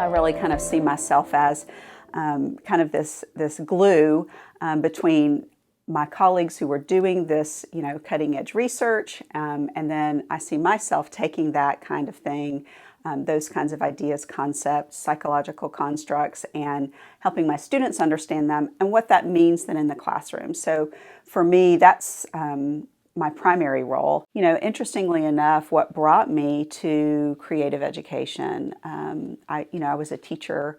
I really kind of see myself as kind of this glue between my colleagues who were doing this, cutting edge research, and then I see myself taking that kind of thing, those kinds of ideas, concepts, psychological constructs, and helping my students understand them and what that means then in the classroom. So for me, that's my primary role. Interestingly enough, what brought me to creative education, I was a teacher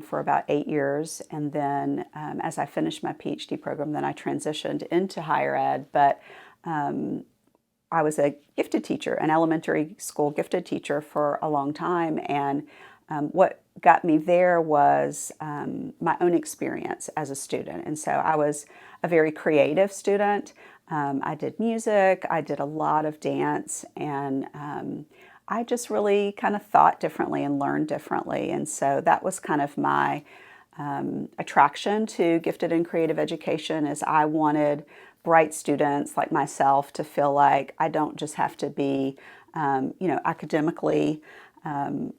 for about 8 years, and then as I finished my PhD program, then I transitioned into higher ed. But I was a gifted teacher, an elementary school gifted teacher for a long time, and what got me there was my own experience as a student. And so I was a very creative student. I did music, I did a lot of dance, and I just really kind of thought differently and learned differently. And so that was kind of my attraction to gifted and creative education, is I wanted bright students like myself to feel like I don't just have to be, academically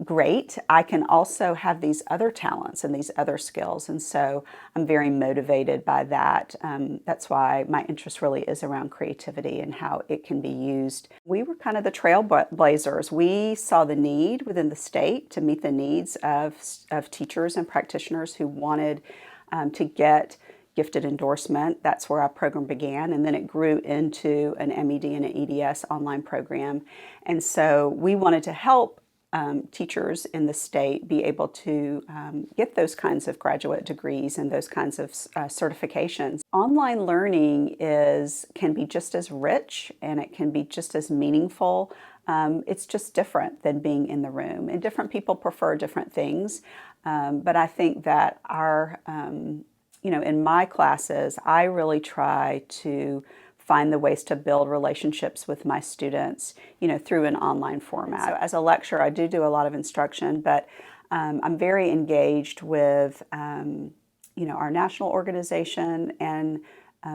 great. I can also have these other talents and these other skills. And so I'm very motivated by that. That's why my interest really is around creativity and how it can be used. We were kind of the trailblazers. We saw the need within the state to meet the needs of teachers and practitioners who wanted to get gifted endorsement. That's where our program began, and then it grew into an MED and an EDS online program. And so we wanted to help teachers in the state be able to get those kinds of graduate degrees and those kinds of certifications. Online learning can be just as rich, and it can be just as meaningful. It's just different than being in the room, and different people prefer different things. But I think that in my classes, I really try to find the ways to build relationships with my students, through an online format. So as a lecturer, I do a lot of instruction, but I'm very engaged with, our national organization and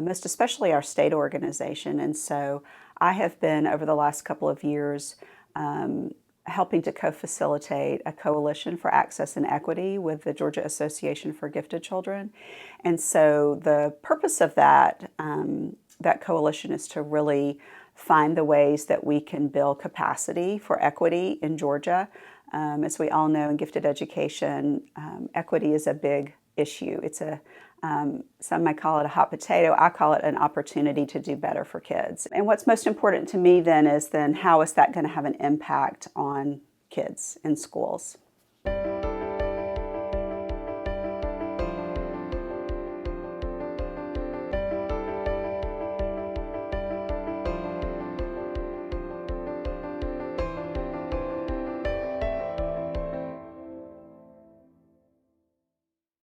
most especially our state organization. And so I have been, over the last couple of years, helping to co-facilitate a coalition for access and equity with the Georgia Association for Gifted Children. And so the purpose of that coalition is to really find the ways that we can build capacity for equity in Georgia. As we all know, in gifted education, equity is a big issue. Some might call it a hot potato. I call it an opportunity to do better for kids. And what's most important to me then is how is that going to have an impact on kids in schools?